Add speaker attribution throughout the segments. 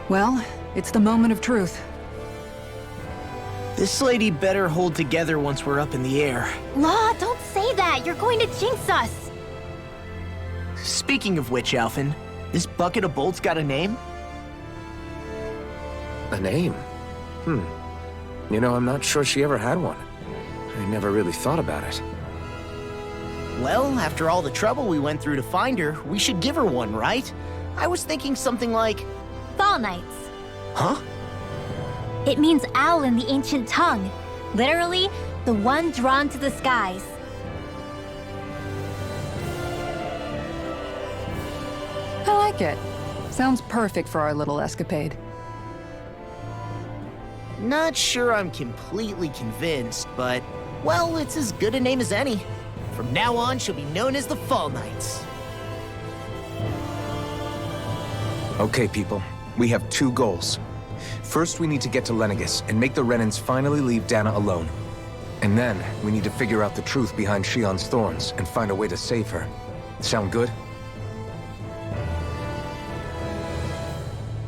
Speaker 1: Well, it's the moment of truth.
Speaker 2: This lady better hold together once we're up in the air.
Speaker 3: Law, don't say that! You're going to jinx us!
Speaker 2: Speaking of which, Alphen, this bucket of bolts got a name?
Speaker 4: A name? You know, I'm not sure she ever had one. I never really thought about it.
Speaker 2: Well, after all the trouble we went through to find her, we should give her one, right? I was thinking something like...
Speaker 3: Falneitz.
Speaker 2: Huh?
Speaker 3: It means owl in the ancient tongue. Literally, the one drawn to the skies.
Speaker 1: I like it. Sounds perfect for our little escapade.
Speaker 2: Not sure I'm completely convinced, but... well, it's as good a name as any. From now on, she'll be known as the Falneitz.
Speaker 4: Okay, people. We have two goals. First, we need to get to Lenegis and make the Renans finally leave Dana alone. And then, we need to figure out the truth behind Shion's thorns and find a way to save her. Sound good?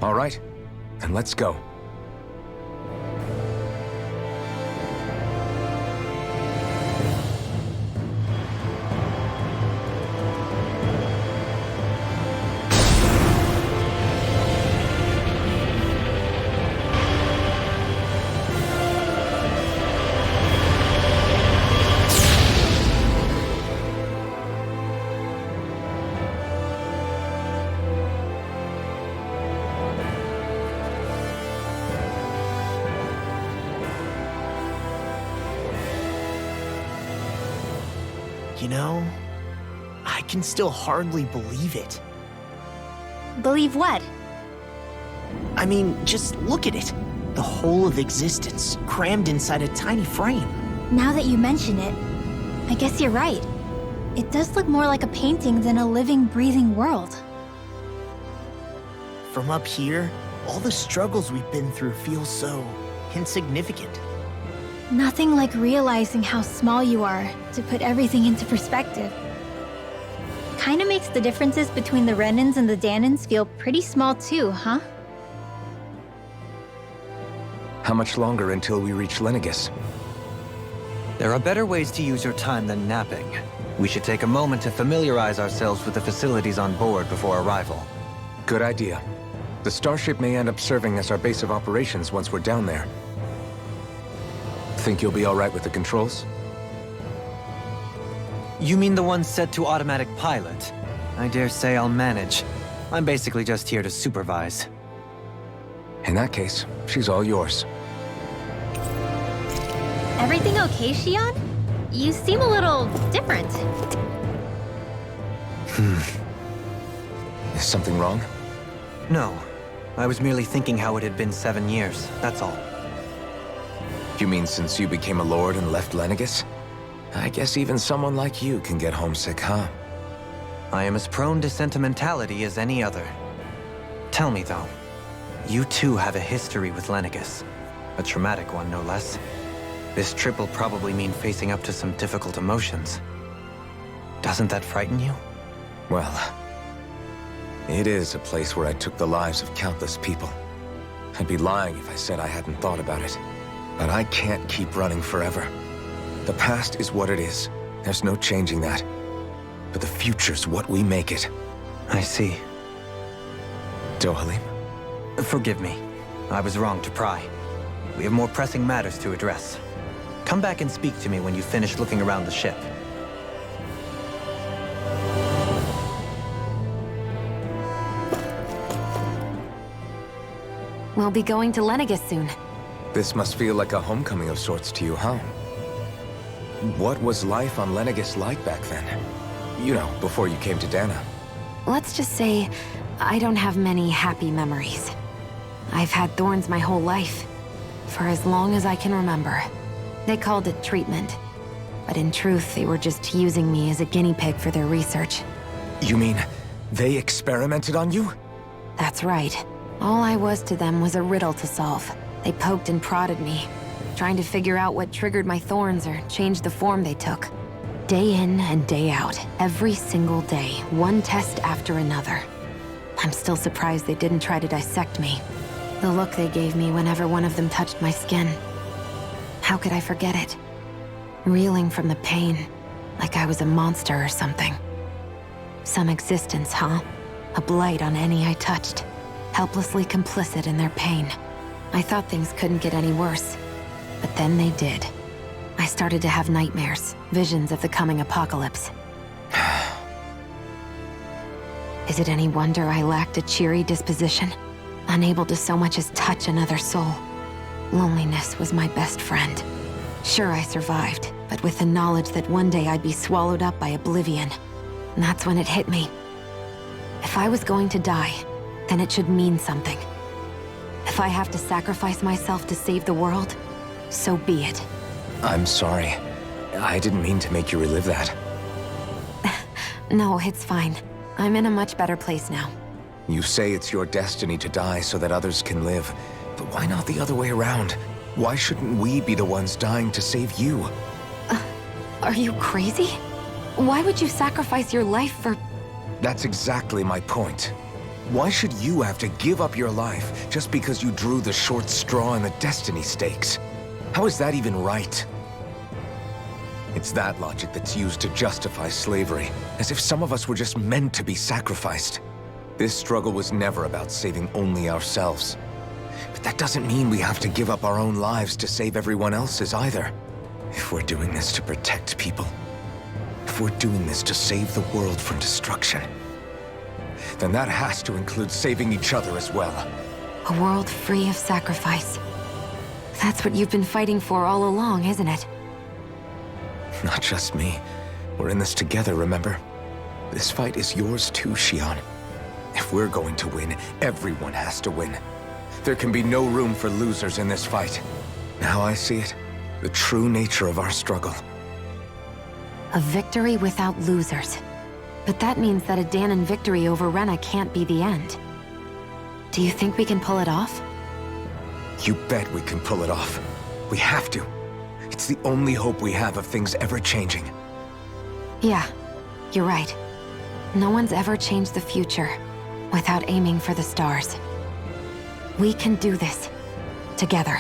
Speaker 4: All right, then let's go.
Speaker 2: You know, I can still hardly believe it.
Speaker 3: Believe what?
Speaker 2: I mean, just look at it. The whole of existence, crammed inside a tiny frame.
Speaker 3: Now that you mention it, I guess you're right. It does look more like a painting than a living, breathing world.
Speaker 2: From up here, all the struggles we've been through feel so insignificant.
Speaker 3: Nothing like realizing how small you are to put everything into perspective. Kinda makes the differences between the Renans and the Danans feel pretty small too, huh?
Speaker 4: How much longer until we reach Lenegis?
Speaker 5: There are better ways to use your time than napping. We should take a moment to familiarize ourselves with the facilities on board before arrival.
Speaker 4: Good idea. The Starship may end up serving as our base of operations once we're down there. Think you'll be all right with the controls?
Speaker 5: You mean the one set to automatic pilot? I dare say I'll manage. I'm basically just here to supervise.
Speaker 4: In that case, she's all yours.
Speaker 3: Everything okay, Shion? You seem a little different.
Speaker 4: Is something wrong?
Speaker 5: No. I was merely thinking how it had been 7 years, that's all.
Speaker 4: You mean since you became a lord and left Lenegis? I guess even someone like you can get homesick, huh?
Speaker 5: I am as prone to sentimentality as any other. Tell me though, you too have a history with Lenegis. A traumatic one, no less. This trip will probably mean facing up to some difficult emotions. Doesn't that frighten you?
Speaker 4: Well, it is a place where I took the lives of countless people. I'd be lying if I said I hadn't thought about it. But I can't keep running forever. The past is what it is. There's no changing that. But the future's what we make it.
Speaker 5: I see.
Speaker 4: Dohalim?
Speaker 5: Forgive me. I was wrong to pry. We have more pressing matters to address. Come back and speak to me when you finish looking around the ship.
Speaker 6: We'll be going to Lenegis soon.
Speaker 4: This must feel like a homecoming of sorts to you, huh? What was life on Lenegis like back then? You know, before you came to Dana.
Speaker 6: Let's just say, I don't have many happy memories. I've had thorns my whole life, for as long as I can remember. They called it treatment, but in truth, they were just using me as a guinea pig for their research.
Speaker 4: You mean, they experimented on you?
Speaker 6: That's right. All I was to them was a riddle to solve. They poked and prodded me, trying to figure out what triggered my thorns or changed the form they took. Day in and day out, every single day, one test after another. I'm still surprised they didn't try to dissect me. The look they gave me whenever one of them touched my skin. How could I forget it? Reeling from the pain, like I was a monster or something. Some existence, huh? A blight on any I touched, helplessly complicit in their pain. I thought things couldn't get any worse, but then they did. I started to have nightmares, visions of the coming apocalypse. Is it any wonder I lacked a cheery disposition? Unable to so much as touch another soul. Loneliness was my best friend. Sure, I survived, but with the knowledge that one day I'd be swallowed up by oblivion. And that's when it hit me. If I was going to die, then it should mean something. If I have to sacrifice myself to save the world, so be it.
Speaker 4: I'm sorry. I didn't mean to make you relive that.
Speaker 6: No, it's fine. I'm in a much better place now.
Speaker 4: You say it's your destiny to die so that others can live, but why not the other way around? Why shouldn't we be the ones dying to save you?
Speaker 6: Are you crazy? Why would you sacrifice your life for...
Speaker 4: That's exactly my point. Why should you have to give up your life just because you drew the short straw in the destiny stakes? How is that even right? It's that logic that's used to justify slavery, as if some of us were just meant to be sacrificed. This struggle was never about saving only ourselves. But that doesn't mean we have to give up our own lives to save everyone else's either. If we're doing this to protect people, if we're doing this to save the world from destruction, then that has to include saving each other as well.
Speaker 6: A world free of sacrifice. That's what you've been fighting for all along, isn't it?
Speaker 4: Not just me. We're in this together, remember? This fight is yours too, Xion. If we're going to win, everyone has to win. There can be no room for losers in this fight. Now I see it. The true nature of our struggle.
Speaker 6: A victory without losers. But that means that a Danon victory over Rena can't be the end. Do you think we can pull it off?
Speaker 4: You bet we can pull it off. We have to. It's the only hope we have of things ever changing.
Speaker 6: Yeah, you're right. No one's ever changed the future without aiming for the stars. We can do this. Together.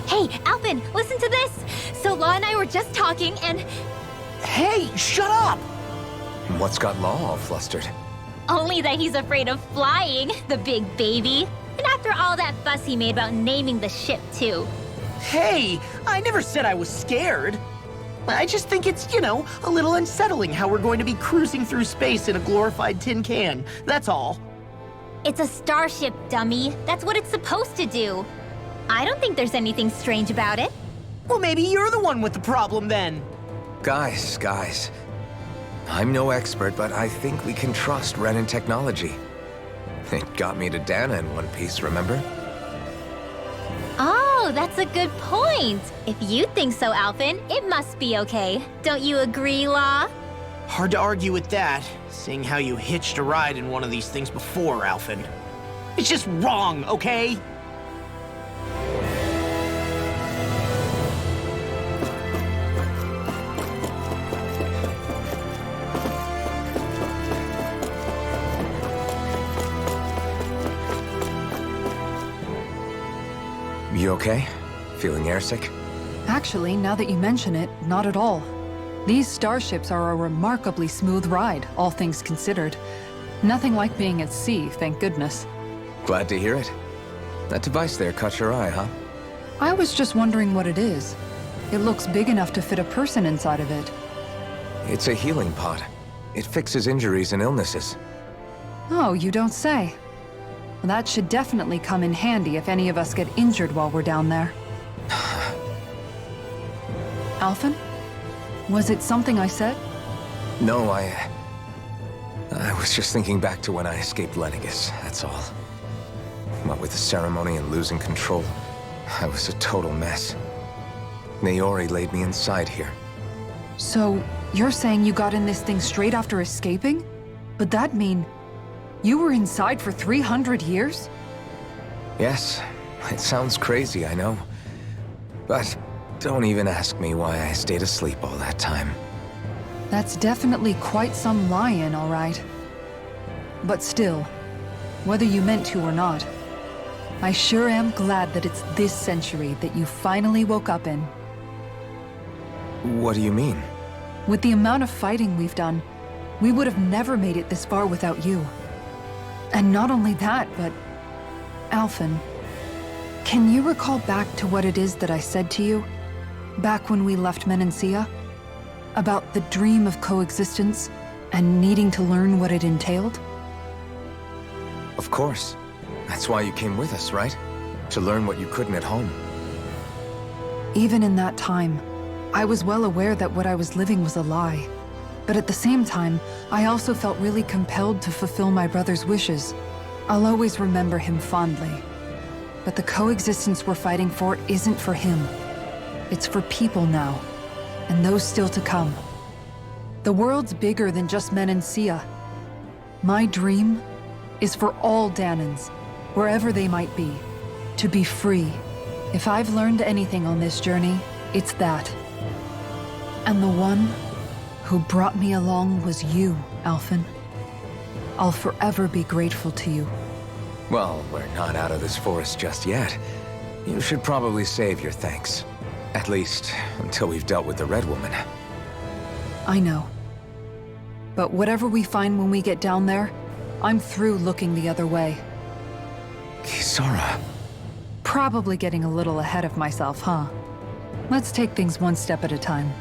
Speaker 3: Hey, Alphen, listen to this! So Law and I were just talking and...
Speaker 2: Hey, shut up!
Speaker 4: What's got Law all flustered?
Speaker 3: Only that he's afraid of flying, the big baby. And after all that fuss he made about naming the ship, too.
Speaker 2: Hey, I never said I was scared. I just think it's, a little unsettling how we're going to be cruising through space in a glorified tin can. That's all.
Speaker 3: It's a starship, dummy. That's what it's supposed to do. I don't think there's anything strange about it.
Speaker 2: Well, maybe you're the one with the problem then.
Speaker 4: Guys. I'm no expert, but I think we can trust Renan technology. It got me to Dana in one piece, remember?
Speaker 3: Oh, that's a good point. If you think so, Alphen, it must be okay. Don't you agree, Law?
Speaker 2: Hard to argue with that, seeing how you hitched a ride in one of these things before, Alphen. It's just wrong, okay?
Speaker 4: You okay? Feeling airsick?
Speaker 1: Actually, now that you mention it, not at all. These starships are a remarkably smooth ride, all things considered. Nothing like being at sea, thank goodness.
Speaker 4: Glad to hear it. That device there caught your eye, huh?
Speaker 1: I was just wondering what it is. It looks big enough to fit a person inside of it.
Speaker 4: It's a healing pod. It fixes injuries and illnesses.
Speaker 1: Oh, you don't say. That should definitely come in handy if any of us get injured while we're down there. Alphen? Was it something I said?
Speaker 4: No, I was just thinking back to when I escaped Lennigus, that's all. What with the ceremony and losing control, I was a total mess. Naori laid me inside here.
Speaker 1: So, you're saying you got in this thing straight after escaping? But that mean... you were inside for 300 years?
Speaker 4: Yes, it sounds crazy, I know. But don't even ask me why I stayed asleep all that time.
Speaker 1: That's definitely quite some lie-in, all right. But still, whether you meant to or not, I sure am glad that it's this century that you finally woke up in.
Speaker 4: What do you mean?
Speaker 1: With the amount of fighting we've done, we would have never made it this far without you. And not only that, but... Alphen, can you recall back to what it is that I said to you? Back when we left Menancia? About the dream of coexistence, and needing to learn what it entailed?
Speaker 4: Of course. That's why you came with us, right? To learn what you couldn't at home.
Speaker 1: Even in that time, I was well aware that what I was living was a lie. But at the same time, I also felt really compelled to fulfill my brother's wishes. I'll always remember him fondly. But the coexistence we're fighting for isn't for him. It's for people now, and those still to come. The world's bigger than just Menancia. My dream is for all Danans, wherever they might be, to be free. If I've learned anything on this journey, it's that. And the one who brought me along was you, Alphen. I'll forever be grateful to you.
Speaker 4: Well, we're not out of this forest just yet. You should probably save your thanks. At least, until we've dealt with the Red Woman.
Speaker 1: I know. But whatever we find when we get down there, I'm through looking the other way.
Speaker 4: Kisara.
Speaker 1: Probably getting a little ahead of myself, huh? Let's take things one step at a time.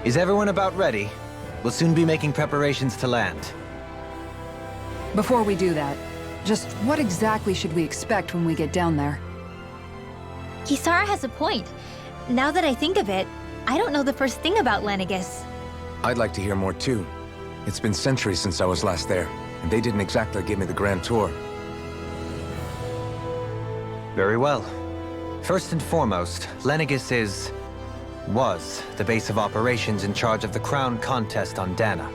Speaker 5: Is everyone about ready? We'll soon be making preparations to land.
Speaker 1: Before we do that, just what exactly should we expect when we get down there?
Speaker 3: Kisara has a point. Now that I think of it, I don't know the first thing about Lenegis.
Speaker 4: I'd like to hear more too. It's been centuries since I was last there, and they didn't exactly give me the grand tour.
Speaker 5: Very well. First and foremost, Lenegis was the base of operations in charge of the crown contest on Dana.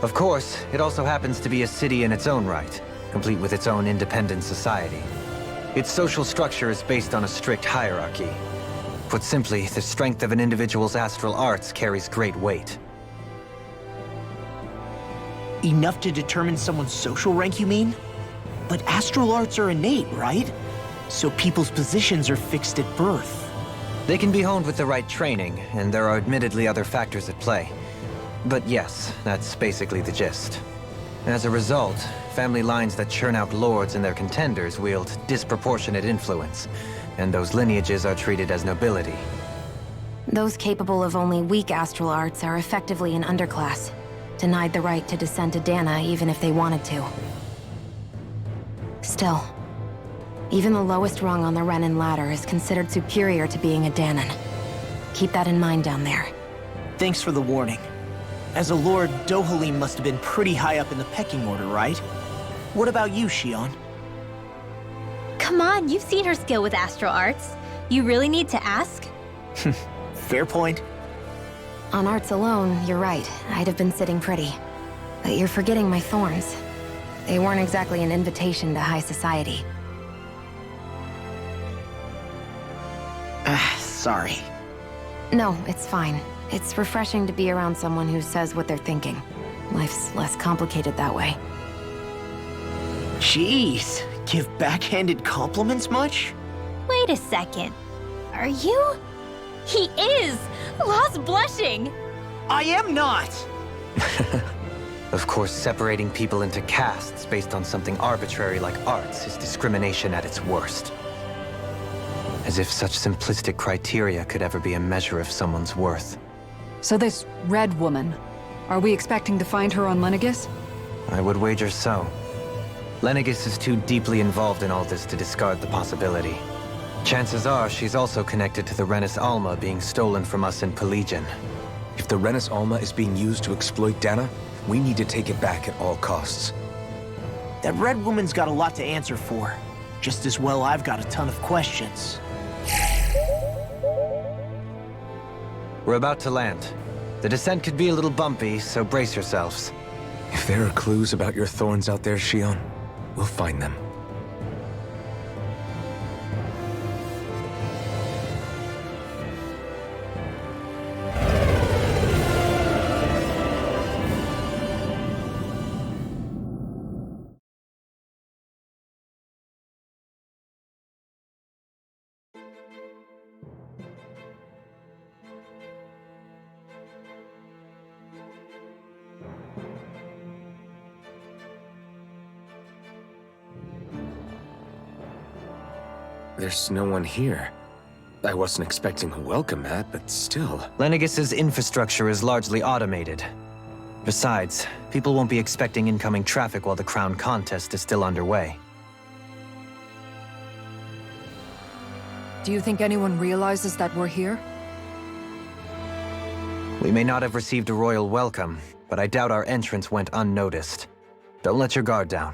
Speaker 5: Of course, it also happens to be a city in its own right, complete with its own independent society. Its social structure is based on a strict hierarchy. Put simply, the strength of an individual's astral arts carries great weight.
Speaker 2: Enough to determine someone's social rank, you mean? But astral arts are innate, right? So people's positions are fixed at birth.
Speaker 5: They can be honed with the right training, and there are admittedly other factors at play. But yes, that's basically the gist. As a result, family lines that churn out lords and their contenders wield disproportionate influence, and those lineages are treated as nobility.
Speaker 6: Those capable of only weak astral arts are effectively an underclass, denied the right to descend to Dana even if they wanted to. Still, even the lowest rung on the Renin ladder is considered superior to being a Danan. Keep that in mind down there.
Speaker 2: Thanks for the warning. As a lord, Dohalim must have been pretty high up in the pecking order, right? What about you, Shion?
Speaker 3: Come on, you've seen her skill with astral arts. You really need to ask?
Speaker 2: Fair point.
Speaker 6: On arts alone, you're right. I'd have been sitting pretty. But you're forgetting my thorns. They weren't exactly an invitation to high society.
Speaker 2: Sorry.
Speaker 6: No, it's fine. It's refreshing to be around someone who says what they're thinking. Life's less complicated that way.
Speaker 2: Jeez, give backhanded compliments much?
Speaker 3: Wait a second. Are you? He is! Lost blushing!
Speaker 2: I am not!
Speaker 5: Of course, separating people into castes based on something arbitrary like arts is discrimination at its worst. As if such simplistic criteria could ever be a measure of someone's worth.
Speaker 1: So this Red Woman, are we expecting to find her on Lenegis?
Speaker 5: I would wager so. Lenegis is too deeply involved in all this to discard the possibility. Chances are she's also connected to the Renis Alma being stolen from us in Pelegion.
Speaker 4: If the Renis Alma is being used to exploit Dana, we need to take it back at all costs.
Speaker 2: That Red Woman's got a lot to answer for. Just as well I've got a ton of questions.
Speaker 5: We're about to land. The descent could be a little bumpy, so brace yourselves.
Speaker 4: If there are clues about your thorns out there, Shion, we'll find them. There's no one here. I wasn't expecting a welcome mat, but still.
Speaker 5: Lenegis' infrastructure is largely automated. Besides, people won't be expecting incoming traffic while the crown contest is still underway.
Speaker 1: Do you think anyone realizes that we're here?
Speaker 5: We may not have received a royal welcome, but I doubt our entrance went unnoticed. Don't let your guard down.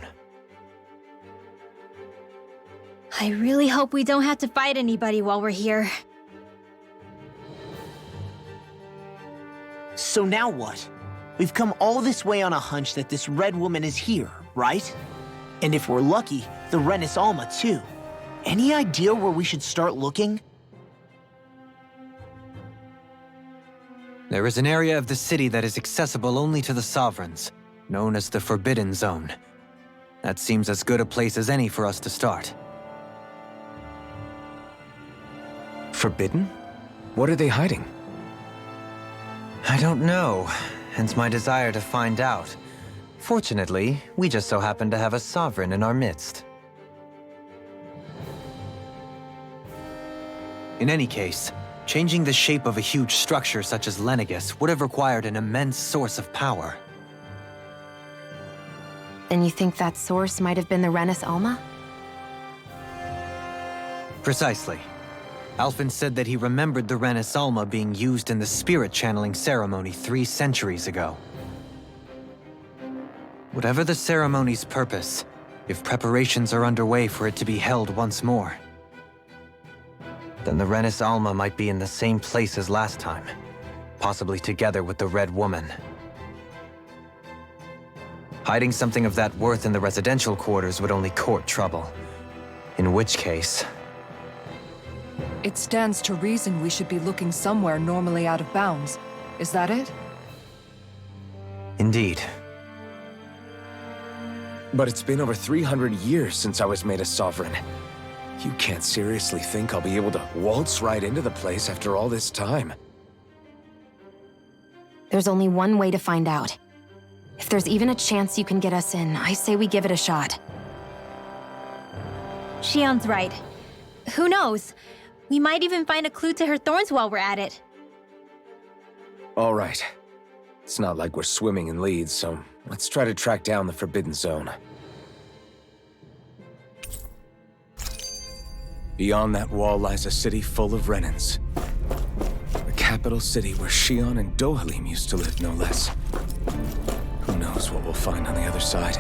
Speaker 3: I really hope we don't have to fight anybody while we're here.
Speaker 2: So now what? We've come all this way on a hunch that this red woman is here, right? And if we're lucky, the Renis Alma too. Any idea where we should start looking?
Speaker 5: There is an area of the city that is accessible only to the Sovereigns, known as the Forbidden Zone. That seems as good a place as any for us to start.
Speaker 4: Forbidden? What are they hiding?
Speaker 5: I don't know, hence my desire to find out. Fortunately, we just so happen to have a Sovereign in our midst. In any case, changing the shape of a huge structure such as Lenegis would have required an immense source of power.
Speaker 6: Then you think that source might have been the Renis Alma?
Speaker 5: Precisely. Alphen said that he remembered the Renis Alma being used in the spirit channeling ceremony 3 centuries ago. Whatever the ceremony's purpose, if preparations are underway for it to be held once more, then the Renis Alma might be in the same place as last time, possibly together with the Red Woman. Hiding something of that worth in the residential quarters would only court trouble. In which case...
Speaker 1: It stands to reason we should be looking somewhere normally out of bounds. Is that it?
Speaker 5: Indeed.
Speaker 4: But it's been over 300 years since I was made a Sovereign. You can't seriously think I'll be able to waltz right into the place after all this time.
Speaker 6: There's only one way to find out. If there's even a chance you can get us in, I say we give it a shot.
Speaker 3: Shion's right. Who knows? We might even find a clue to her thorns while we're at it.
Speaker 4: All right. It's not like we're swimming in leads, so let's try to track down the Forbidden Zone. Beyond that wall lies a city full of Renins. The capital city where Shion and Dohalim used to live, no less. Who knows what we'll find on the other side?